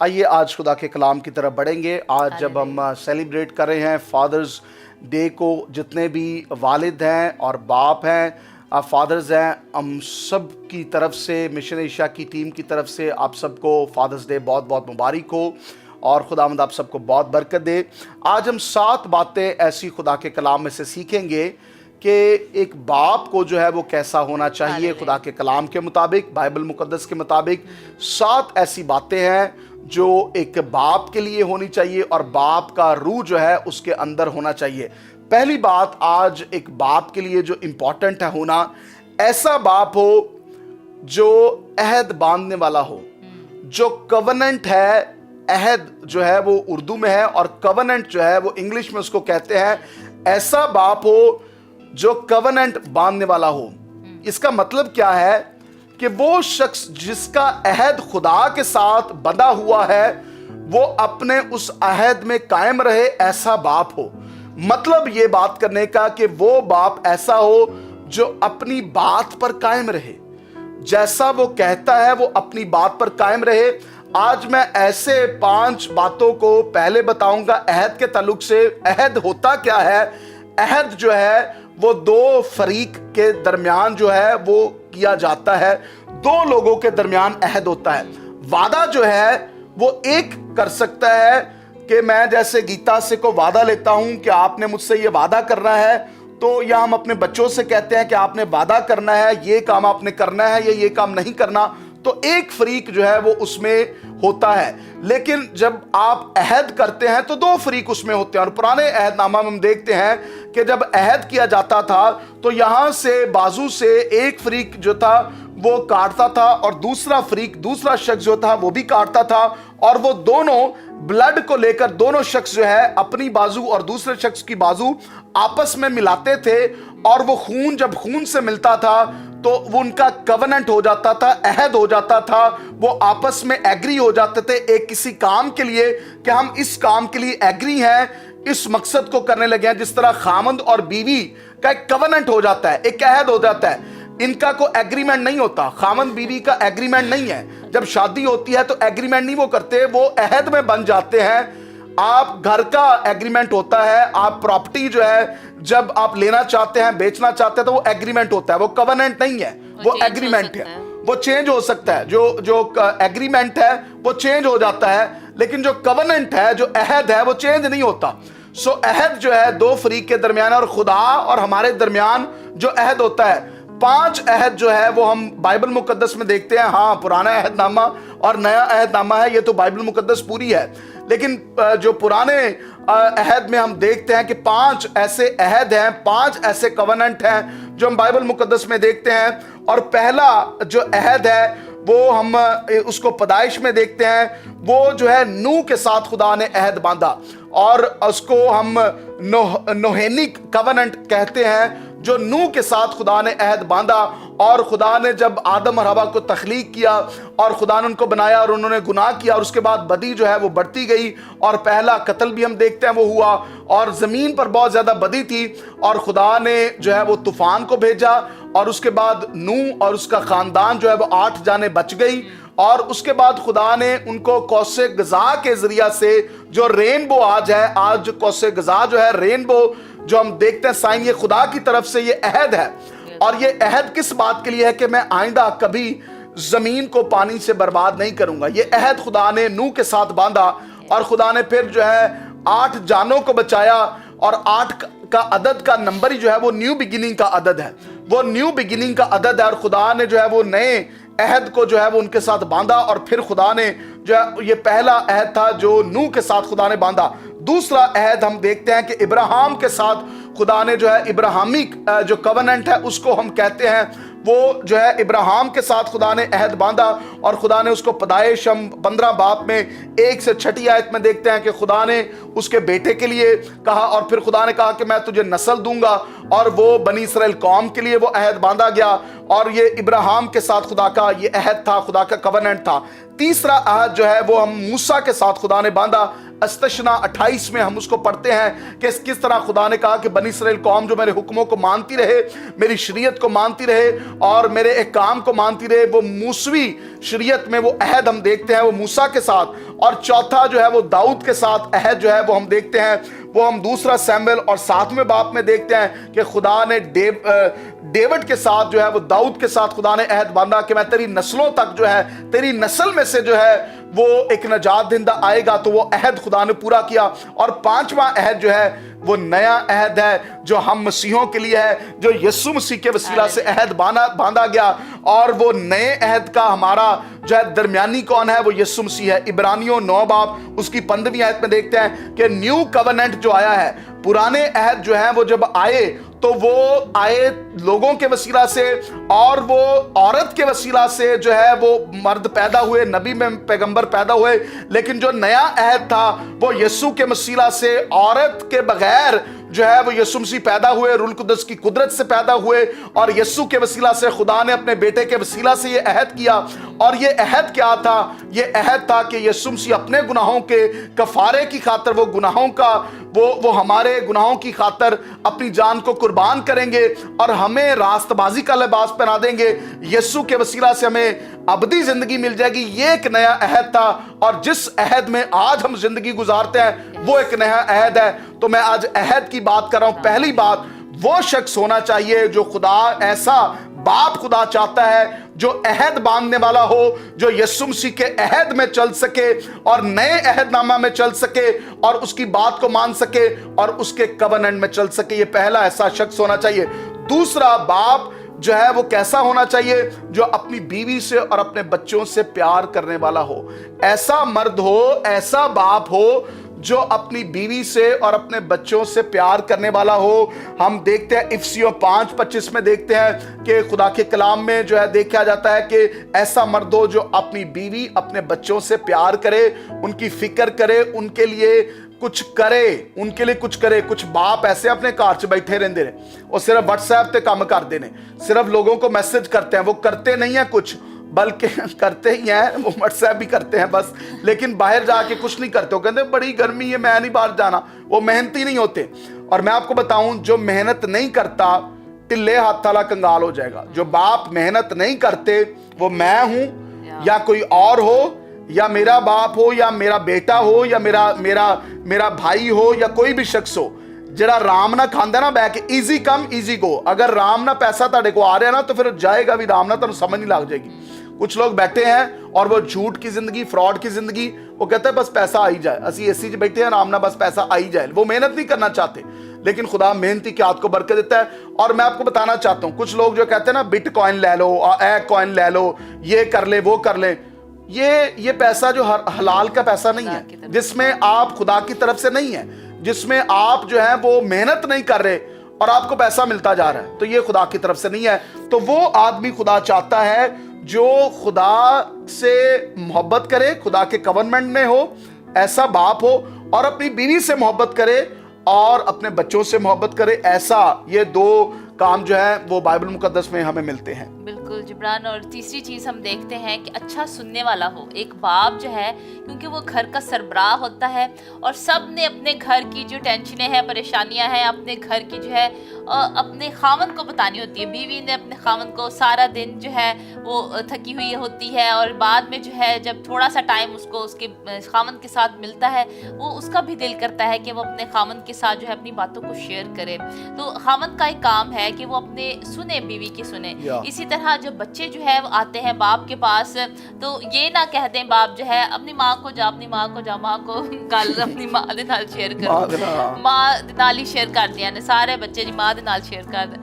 آئیے آج خدا کے کلام کی طرف بڑھیں گے۔ آج جب ہم سیلیبریٹ کر رہے ہیں فادرز ڈے کو، جتنے بھی والد ہیں اور باپ ہیں، فادرز ہیں، ہم سب کی طرف سے، مشن ایشیا کی ٹیم کی طرف سے آپ سب کو فادرز ڈے بہت بہت مبارک ہو، اور خداوند آپ سب کو بہت برکت دے۔ آج ہم 7 باتیں ایسی خدا کے کلام میں سے سیکھیں گے کہ ایک باپ کو جو ہے وہ کیسا ہونا چاہیے خدا کے کلام کے مطابق، بائبل مقدس کے مطابق۔ 7 ایسی باتیں ہیں جو ایک باپ کے لیے ہونی چاہیے، اور باپ کا روح جو ہے اس کے اندر ہونا چاہیے۔ پہلی بات آج ایک باپ کے لیے جو امپورٹنٹ ہے ہونا، ایسا باپ ہو جو عہد باندھنے والا ہو، جو کوننٹ ہے۔ عہد جو ہے وہ اردو میں ہے، اور کوننٹ جو ہے وہ انگلش میں اس کو کہتے ہیں۔ ایسا باپ ہو جو کوننٹ باندھنے والا ہو۔ اس کا مطلب کیا ہے کہ وہ شخص جس کا عہد خدا کے ساتھ بندھا ہوا ہے، وہ اپنے اس عہد میں قائم رہے، ایسا باپ ہو۔ مطلب یہ بات کرنے کا کہ وہ باپ ایسا ہو جو اپنی بات پر قائم رہے، جیسا وہ کہتا ہے وہ اپنی بات پر قائم رہے۔ آج میں ایسے 5 باتوں کو پہلے بتاؤں گا عہد کے تعلق سے۔ عہد ہوتا کیا ہے؟ عہد جو ہے وہ 2 فریق کے درمیان جو ہے وہ کیا جاتا ہے، 2 لوگوں کے درمیان عہد ہوتا ہے۔ وعدہ جو ہے وہ ایک کر سکتا ہے کہ میں جیسے گیتا سے کو وعدہ لیتا ہوں کہ آپ نے مجھ سے یہ وعدہ کرنا ہے، تو یا ہم اپنے بچوں سے کہتے ہیں کہ آپ نے وعدہ کرنا ہے، یہ کام آپ نے کرنا ہے یا یہ کام نہیں کرنا، تو ایک فریق جو ہے وہ اس میں ہوتا ہے۔ لیکن جب آپ عہد کرتے ہیں تو 2 فریق اس میں ہوتے ہیں، اور پرانے عہد نامہ میں ہم دیکھتے ہیں کہ جب عہد کیا جاتا تھا تو یہاں سے بازو سے ایک فریق جو تھا وہ کاٹتا تھا، اور دوسرا فریق، دوسرا شخص جو تھا وہ بھی کاٹتا تھا، اور وہ دونوں بلڈ کو لے کر دونوں شخص جو ہے اپنی بازو اور دوسرے شخص کی بازو آپس میں ملاتے تھے، اور وہ خون جب خون سے ملتا تھا تو وہ ان کا کوننٹ ہو جاتا تھا، عہد ہو جاتا تھا، وہ آپس میں ایگری ہو جاتے تھے ایک کسی کام کے لیے کہ ہم اس کام کے لیے ایگری ہیں، اس مقصد کو کرنے لگے ہیں۔ جس طرح خامند اور بیوی کا ایک کوننٹ ہو جاتا ہے، ایک عہد ہو جاتا ہے، ان کا کوئی ایگریمنٹ نہیں ہوتا، خامند بیوی کا ایگریمنٹ نہیں ہے۔ جب شادی ہوتی ہے تو ایگریمنٹ نہیں وہ کرتے، وہ عہد میں بن جاتے ہیں۔ آپ گھر کا ایگریمنٹ ہوتا ہے، آپ پراپرٹی جو ہے جب آپ لینا چاہتے ہیں، بیچنا چاہتے ہیں، تو وہ ایگریمنٹ ہوتا ہے، وہ کوننٹ نہیں ہے، وہ ایگریمنٹ ہے، وہ چینج ہو سکتا ہے۔ جو ایگریمنٹ ہے وہ چینج ہو جاتا ہے، لیکن جو کوننٹ ہے، جو عہد ہے، وہ چینج نہیں ہوتا۔ سو عہد جو ہے 2 فریق کے درمیان، اور خدا اور ہمارے درمیان جو عہد ہوتا ہے، 5 عہد جو ہے وہ ہم بائبل مقدس میں دیکھتے ہیں۔ ہاں، پرانا عہد نامہ اور نیا عہد نامہ ہے، یہ تو بائبل مقدس پوری ہے، لیکن جو پرانے عہد میں ہم دیکھتے ہیں کہ 5 ایسے عہد ہیں، 5 ایسے کوننٹ ہیں جو ہم بائبل مقدس میں دیکھتے ہیں۔ اور پہلا جو عہد ہے وہ ہم اس کو پیدائش میں دیکھتے ہیں، وہ جو ہے نوح کے ساتھ خدا نے عہد باندھا، اور اس کو ہم نوحینک کوننٹ کہتے ہیں، جو نوح کے ساتھ خدا نے عہد باندھا۔ اور خدا نے جب آدم اور حوا کو تخلیق کیا اور خدا نے ان کو بنایا، اور انہوں نے گناہ کیا، اور اس کے بعد بدی جو ہے وہ بڑھتی گئی، اور پہلا قتل بھی ہم دیکھتے ہیں وہ ہوا، اور زمین پر بہت زیادہ بدی تھی، اور خدا نے جو ہے وہ طوفان کو بھیجا، اور اس کے بعد نوح اور اس کا خاندان جو ہے وہ 8 جانیں بچ گئی، اور اس کے بعد خدا نے ان کو قوس قزح کے ذریعہ سے، جو رینبو آج ہے، آج جو قوس قزح جو ہے، رینبو جو ہم دیکھتے ہیں سائن، یہ خدا کی طرف سے یہ عہد ہے۔ اور یہ عہد کس بات کے لیے ہے؟ کہ میں آئندہ کبھی زمین کو پانی سے برباد نہیں کروں گا۔ یہ عہد خدا نے نوح کے ساتھ باندھا، اور خدا نے پھر جو ہے 8 جانوں کو بچایا، اور 8 کا عدد کا نمبر ہی جو ہے وہ نیو بگننگ کا عدد ہے، وہ نیو بگننگ کا عدد ہے، اور خدا نے جو ہے وہ نئے عہد کو جو ہے وہ ان کے ساتھ باندھا۔ اور پھر خدا نے جو ہے، یہ پہلا عہد تھا جو نوح کے ساتھ خدا نے باندھا۔ دوسرا عہد ہم دیکھتے ہیں کہ ابراہیم کے ساتھ خدا نے جو ہے ابراہیمک جو کوننٹ ہے اس کو ہم کہتے ہیں، وہ جو ہے ابراہیم کے ساتھ خدا نے عہد باندھا، اور خدا نے اس کو پیدائش ہم 15 باب میں 1 سے 6 آیت میں دیکھتے ہیں کہ خدا نے اس کے بیٹے کے لیے کہا، اور پھر خدا نے کہا کہ میں تجھے نسل دوں گا، اور وہ بنی اسرائیل قوم کے لیے وہ عہد باندھا گیا، اور یہ ابراہیم کے ساتھ خدا کا یہ عہد تھا، خدا کا کوننٹ تھا۔ تیسرا عہد جو ہے وہ ہم موسیٰ کے ساتھ خدا نے باندھا۔ استثنا 28 میں ہم اس کو پڑھتے ہیں کہ کس طرح خدا نے کہا کہ بنی اسرائیل قوم جو میرے حکموں کو مانتی رہے، میری شریعت کو مانتی رہے اور میرے احکام کو مانتی رہے، وہ موسوی شریعت میں وہ عہد ہم دیکھتے ہیں وہ موسیٰ کے ساتھ۔ اور چوتھا جو ہے وہ داؤد کے ساتھ عہد جو ہے وہ ہم دیکھتے ہیں، وہ ہم دوسرا سیموئیل اور 7ویں باب میں دیکھتے ہیں کہ خدا نے ڈیوڈ کے ساتھ جو ہے وہ داؤد کے ساتھ خدا نے عہد باندھا کہ میں تیری نسلوں تک جو ہے، تیری نسل میں سے جو ہے وہ ایک نجات دہندہ آئے گا، تو وہ عہد خدا نے پورا کیا۔ اور 5واں عہد جو ہے وہ نیا عہد ہے جو ہم مسیحوں کے لیے ہے، جو یسوع مسیح کے وسیلہ سے عہد باندھا گیا، اور وہ نئے عہد کا ہمارا جو ہے درمیانی کون ہے، وہ یسوع مسیح ہے۔ عبرانیوں 9 باب اس کی 15ویں آیت میں دیکھتے ہیں کہ نیو کوننٹ جو آیا ہے، پرانے عہد جو ہیں وہ جب آئے تو وہ آئے لوگوں کے وسیلہ سے اور وہ عورت کے وسیلہ سے جو ہے وہ مرد پیدا ہوئے، نبی میں پیغمبر پیدا ہوئے، لیکن جو نیا عہد تھا وہ یسوع کے وسیلہ سے عورت کے بغیر جو ہے وہ یسوع مسیح پیدا ہوئے، روح القدس کی قدرت سے پیدا ہوئے، اور یسوع کے وسیلہ سے خدا نے اپنے بیٹے کے وسیلہ سے یہ عہد کیا۔ اور یہ عہد کیا تھا؟ یہ عہد تھا کہ یسوع مسیح اپنے گناہوں کے کفارے کی خاطر، وہ گناہوں کا وہ ہمارے گناہوں کی خاطر اپنی جان کو قربان کریں گے اور ہمیں راست بازی کا لباس پہنا دیں گے۔ یسوع کے وسیلہ سے ہمیں ابدی زندگی مل جائے گی۔ یہ ایک نیا عہد تھا، اور جس عہد میں آج ہم زندگی گزارتے ہیں وہ ایک نیا عہد ہے۔ تو میں آج عہد کی بات کر رہا ہوں۔ پہلی بات، وہ شخص ہونا چاہیے جو خدا ایسا باپ خدا چاہتا ہے جو عہد باندھنے والا ہو، جو یسوع مسیح کے عہد میں چل سکے اور نئے عہد نامہ میں چل سکے اور اس کی بات کو مان سکے اور اس کے کوننٹ میں چل سکے۔ یہ پہلا ایسا شخص ہونا چاہیے۔ دوسرا، باپ جو ہے وہ کیسا ہونا چاہیے؟ جو اپنی بیوی سے اور اپنے بچوں سے پیار کرنے والا ہو۔ ایسا مرد ہو، ایسا باپ ہو جو اپنی بیوی سے اور اپنے بچوں سے پیار کرنے والا ہو۔ ہم دیکھتے ہیں افسیوں 5:25 میں دیکھتے ہیں کہ خدا کے کلام میں جو ہے دیکھا جاتا ہے کہ ایسا مرد ہو جو اپنی بیوی اپنے بچوں سے پیار کرے، ان کی فکر کرے، ان کے لیے کچھ کرے، ان کے لیے کچھ کرے۔ کچھ باپ ایسے اپنے کار چ بیٹھے رہندے نے، وہ صرف واٹس ایپ تے کام کرتے ہیں، صرف لوگوں کو میسج کرتے ہیں، وہ کرتے نہیں ہیں کچھ، بلکہ کرتے ہی ہیں، وہ واٹس ایپ بھی کرتے ہیں بس، لیکن باہر جا کے کچھ نہیں کرتے۔ وہ کہتے ہیں بڑی گرمی ہے، میں نہیں باہر جانا۔ وہ محنتی نہیں ہوتے۔ اور میں آپ کو بتاؤں، جو محنت نہیں کرتا ٹلے ہاتھ والا کنگال ہو جائے گا۔ جو باپ محنت نہیں کرتے، وہ میں ہوں یا کوئی اور ہو، یا میرا باپ ہو یا میرا بیٹا ہو یا میرا بھائی ہو یا کوئی بھی شخص ہو، جڑا رام نہ کھاندا نا بہ کے، ایزی کم ایزی گو۔ اگر رام نہ پیسہ تہاڈے کو آ رہا نا تو پھر جائے گا بھی رام نہ، تانوں سمجھ نہیں لگ جائے گی۔ کچھ لوگ بیٹھے ہیں اور وہ جھوٹ کی زندگی، فراڈ کی زندگی، وہ کہتے ہیں بس پیسہ آئی جائے، اسی اے سی بیٹھے ہیں رام نہ بس پیسہ آئی جائے۔ وہ محنت نہیں کرنا چاہتے، لیکن خدا محنتی کی ہاتھ کو برکت دیتا ہے۔ اور میں آپ کو بتانا چاہتا ہوں، کچھ لوگ جو کہتے ہیں نا بٹ کوائن لے لو، اے کوائن لے لو، یہ کر لے وہ کر لے، یہ پیسہ جو حلال کا پیسہ نہیں ہے، جس میں آپ خدا کی طرف سے نہیں ہے، جس میں آپ جو ہے وہ محنت نہیں کر رہے اور آپ کو پیسہ ملتا جا رہا ہے، تو یہ خدا کی طرف سے نہیں ہے۔ تو وہ آدمی خدا چاہتا ہے جو خدا سے محبت کرے، خدا کے کوننٹ میں ہو، ایسا باپ ہو، اور اپنی بیوی سے محبت کرے اور اپنے بچوں سے محبت کرے۔ ایسا یہ دو کام جو ہے وہ بائبل مقدس میں ہمیں ملتے ہیں۔ بالکل جبران۔ اور تیسری چیز ہم دیکھتے ہیں کہ اچھا سننے والا ہو۔ ایک باپ جو ہے، کیونکہ وہ گھر کا سربراہ ہوتا ہے اور سب نے اپنے گھر کی جو ٹینشنیں ہیں، پریشانیاں ہیں، اپنے گھر کی جو ہے اپنے خاوند کو بتانی ہوتی ہے۔ بیوی نے اپنے خاوند کو سارا دن جو ہے وہ تھکی ہوئی ہوتی ہے، اور بعد میں جو ہے جب تھوڑا سا ٹائم اس کو اس کے خاوند کے ساتھ ملتا ہے، وہ اس کا بھی دل کرتا ہے کہ وہ اپنے خاوند کے ساتھ جو ہے اپنی باتوں کو شیئر کرے۔ تو خاوند کا ایک کام ہے کہ وہ اپنے سنے، بیوی کی سنے۔ اسی طرح جب بچے جو ہے وہ آتے ہیں باپ کے پاس، تو یہ نہ کہہ دیں باپ جو ہے اپنی ماں کو جا ماں کو گل اپنی ماں دے نال شیئر کرو، ماں دے نال ہی شیئر کر دیا نے سارے بچے جی ماں دے نال شیئر کر دیں۔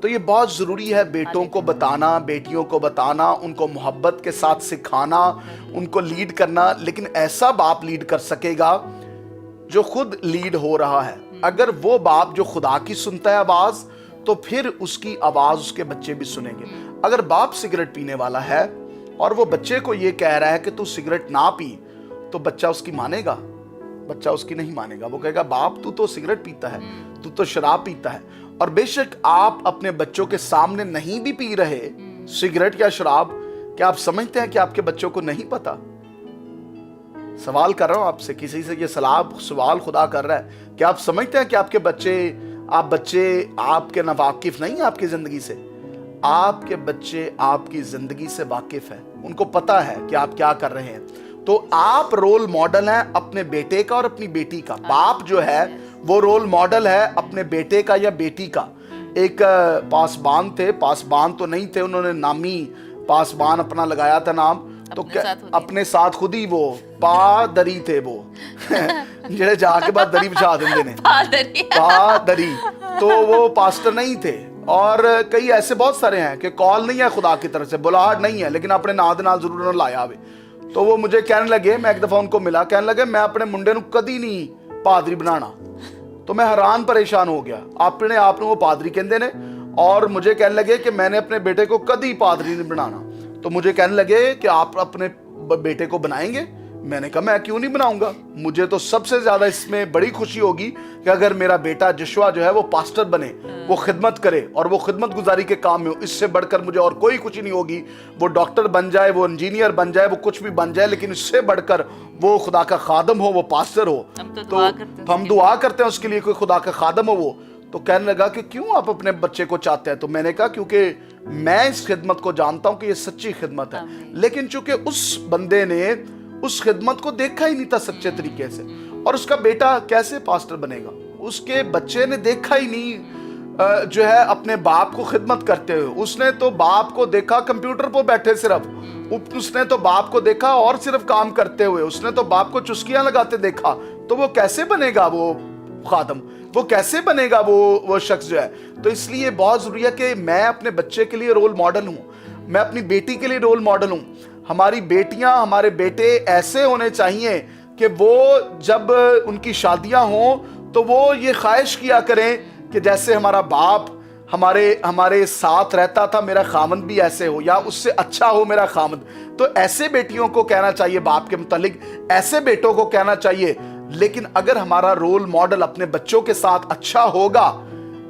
تو یہ بہت ضروری ہے بیٹوں کو بتانا، بیٹیوں کو بتانا، ان کو محبت کے ساتھ سکھانا، ان کو لیڈ کرنا، لیکن ایسا باپ لیڈ کر سکے گا جو خود لیڈ ہو رہا ہے۔ اگر وہ باپ جو خدا کی سنتا ہے آواز، تو پھر اس کی آواز اس کے بچے بھی سنیں گے۔ اگر باپ سگریٹ پینے والا ہے اور وہ بچے کو یہ کہہ رہا ہے کہ تو سگریٹ نہ پی، تو بچہ اس کی مانے گا؟ بچہ اس کی نہیں مانے گا، وہ کہے گا باپ تو سگریٹ پیتا ہے، تو شراب پیتا ہے۔ اور بے شک آپ اپنے بچوں کے سامنے نہیں بھی پی رہے سگریٹ یا شراب، کیا آپ سمجھتے ہیں کہ آپ کے بچوں کو نہیں پتا؟ سوال کر رہا ہوں آپ سے، کسی سے یہ سوال خدا کر رہا ہے، کیا آپ سمجھتے ہیں کہ آپ کے بچے آپ کے ناواقف نہیں ہیں آپ کی زندگی سے؟ آپ کے بچے آپ کی زندگی سے واقف ہیں، ان کو پتا ہے کہ آپ کیا کر رہے ہیں۔ تو آپ رول ماڈل ہیں اپنے بیٹے کا اور اپنی بیٹی کا۔ باپ جو ہے وہ رول ماڈل ہے اپنے بیٹے کا یا بیٹی کا۔ ایک پاسبان تھے، پاسبان تو نہیں تھے، انہوں نے نامی پاسبان اپنا لگایا تھا نام، تو اپنے ساتھ خود ہی وہ پادری تھے، وہ جڑے جا کے بعد دری بچھا دیں نے پادری، تو وہ پاسٹر نہیں تھے۔ اور کئی ایسے بہت سارے ہیں کہ کال نہیں ہے خدا کی طرف سے، بلاہٹ نہیں ہے، لیکن اپنے ناد نال ضرور نہ لایا ہوئے۔ تو وہ مجھے کہنے لگے، میں ایک دفعہ ان کو ملا، کہنے لگے میں اپنے منڈے نو کدی نہیں پادری بنانا۔ تو میں حیران پریشان ہو گیا، اپنے آپ نے وہ پادری کہندے نے، اور مجھے کہنے لگے کہ میں نے اپنے بیٹے کو کدی پادری نہیں بنانا۔ تو مجھے کہنے لگے کہ آپ اپنے بیٹے کو بنائیں گے؟ میں نے کہا میں کیوں نہیں بناؤں گا، مجھے تو سب سے زیادہ اس میں بڑی خوشی ہوگی کہ اگر میرا بیٹا جشوا جو ہے وہ پاسٹر بنے، وہ خدمت کرے اور وہ خدمت گزاری کے کام میں ہو۔ اس سے بڑھ کر مجھے اور کوئی خوشی نہیں ہوگی، وہ ڈاکٹر بن جائے، وہ انجینئر بن جائے، وہ کچھ بھی بن جائے، لیکن اس سے بڑھ کر وہ خدا کا خادم ہو، وہ پاسٹر ہو۔ تو ہم دعا کرتے ہیں اس کے لیے، کوئی خدا کا خادم ہو وہ۔ تو کہنے لگا کہ کیوں آپ اپنے بچے کو چاہتے ہیں؟ تو میں نے کہا کیونکہ میں اس خدمت کو جانتا ہوں کہ یہ سچی خدمت ہے، لیکن چونکہ اس بندے نے اس خدمت کو دیکھا ہی نہیں تھا سچے طریقے سے، اور اس کا بیٹا کیسے پاسٹر بنے گا؟ اس کے بچے نے دیکھا ہی نہیں جو ہے اپنے باپ کو خدمت کرتے ہوئے۔ اس نے تو باپ کو دیکھا کمپیوٹر پر بیٹھے صرف، اس نے تو باپ کو دیکھا اور صرف کام کرتے ہوئے، اس نے تو باپ کو چسکیاں لگاتے دیکھا۔ تو وہ کیسے بنے گا وہ خادم؟ وہ کیسے بنے گا وہ شخص جو ہے؟ تو اس لیے بہت ضروری ہے کہ میں اپنے بچے کے لیے رول ماڈل ہوں، میں اپنی بیٹی کے لیے رول ماڈل ہوں۔ ہماری بیٹیاں، ہمارے بیٹے ایسے ہونے چاہیے کہ وہ جب ان کی شادیاں ہوں تو وہ یہ خواہش کیا کریں کہ جیسے ہمارا باپ ہمارے ساتھ رہتا تھا، میرا خامند بھی ایسے ہو، یا اس سے اچھا ہو میرا خامند۔ تو ایسے بیٹیوں کو کہنا چاہیے باپ کے متعلق، ایسے بیٹوں کو کہنا چاہیے۔ لیکن اگر ہمارا رول ماڈل اپنے بچوں کے ساتھ اچھا ہوگا،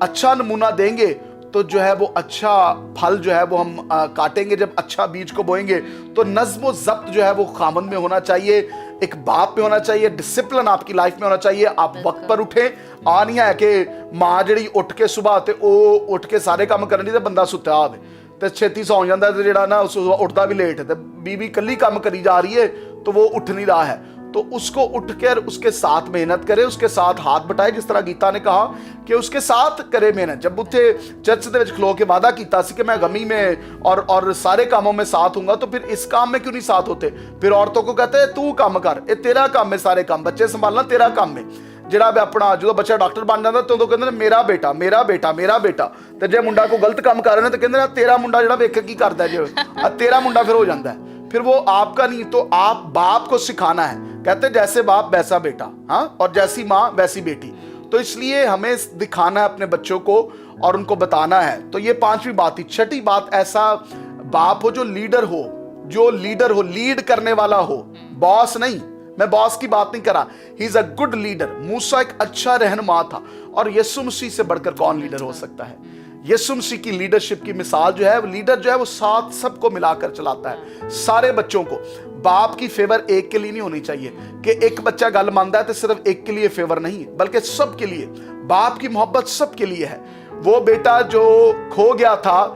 اچھا نمونہ دیں گے، تو جو ہے وہ اچھا پھل جو ہے وہ ہم کاٹیں گے۔ جب اچھا بیج کو بوئیں گے تو نظم و ضبط جو ہے وہ خامند میں ہونا چاہیے، ایک باپ میں ہونا چاہیے، ڈسپلن آپ کی لائف میں ہونا چاہیے۔ آپ وقت پر اٹھیں، نہیں ہے کہ ماں جڑی اٹھ کے صبح تے او اٹھ کے سارے کام کرنی تے بندہ ستا ہوے تے چھتی سو جاندا تے جڑا نا اس اٹھدا بھی لیٹ تے بیوی کلی کام کری جا رہی ہے تو وہ اٹھ نہیں رہا ہے۔ تو اس کو اٹھ کر اس کے ساتھ محنت کرے، اس کے ساتھ ہاتھ بٹائے، جس طرح گیتا نے کہا کہ اس کے ساتھ کرے محنت۔ جب اتھے چرچ دے وچ کھلو کے وعدہ کیتا سی کہ میں غمی میں اور سارے کاموں میں ساتھ ہوں گا، تو پھر اس کام میں کیوں نہیں ساتھ ہوتے؟ پھر عورتوں کو کہتے ہیں تو کام کر، اے تیرا کام ہے، سارے کام بچے سنبھالنا تیرا کام ہے۔ جڑا بھی اپنا جو بچہ ڈاکٹر بن جاتا تو کہتے ہیں میرا بیٹا میرا بیٹا میرا بیٹا، تے جے منڈا کو غلط کام کر رہے ہیں تو کہتے ہیں تیرا منڈا جڑا ویکھ کی کردا ہے جو تیرا منڈا پھر ہو جاتا ہے، پھر وہ آپ کا نہیں۔ تو آپ باپ کو سکھانا ہے، کہتے جیسے باپ ویسا بیٹا، ہاں، اور جیسی ماں ویسی بیٹی۔ تو اس لیے ہمیں دکھانا ہے اپنے بچوں کو اور ان کو بتانا ہے۔ تو یہ پانچویں بات تھی۔ چھٹی بات، ایسا باپ ہو جو لیڈر ہو، لیڈ کرنے والا ہو، باس نہیں۔ میں باس کی بات نہیں کرا، ہی از اے گڈ لیڈر۔ موسیٰ ایک اچھا رہنما تھا، اور یسوع مسیح سے بڑھ کر کون لیڈر ہو سکتا ہے؟ یسوع مسیح کی لیڈرشپ کی مثال جو ہے، لیڈر جو ہے وہ ساتھ سب کو ملا کر چلاتا ہے، سارے بچوں کو۔ باپ کی فیور ایک کے لیے نہیں ہونی چاہیے کہ ایک بچہ گل ماندا ہے تو صرف ایک کے لیے فیور نہیں، بلکہ سب کے لیے۔ باپ کی محبت سب کے لیے ہے۔ وہ بیٹا جو کھو گیا تھا،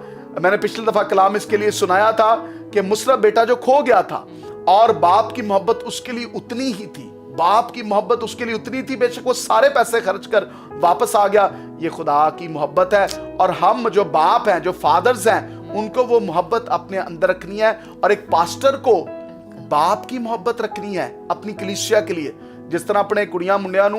میں نے پچھلی دفعہ کلام اس کے لیے سنایا تھا کہ مصرف بیٹا جو کھو گیا تھا، اور باپ کی محبت اس کے لیے اتنی ہی تھی، باپ کی محبت اس کے لیے اتنی تھی، بے شک وہ سارے پیسے خرچ کر واپس آ گیا۔ یہ خدا کی محبت ہے، اور ہم جو باپ ہیں، جو فادرز ہیں، ان کو وہ محبت اپنے اندر رکھنی ہے۔ اور ایک پاسٹر کو باپ کی محبت رکھنی ہے اپنی کلیسیا کے لیے، جس طرح اپنے کڑیاں منڈیاں نو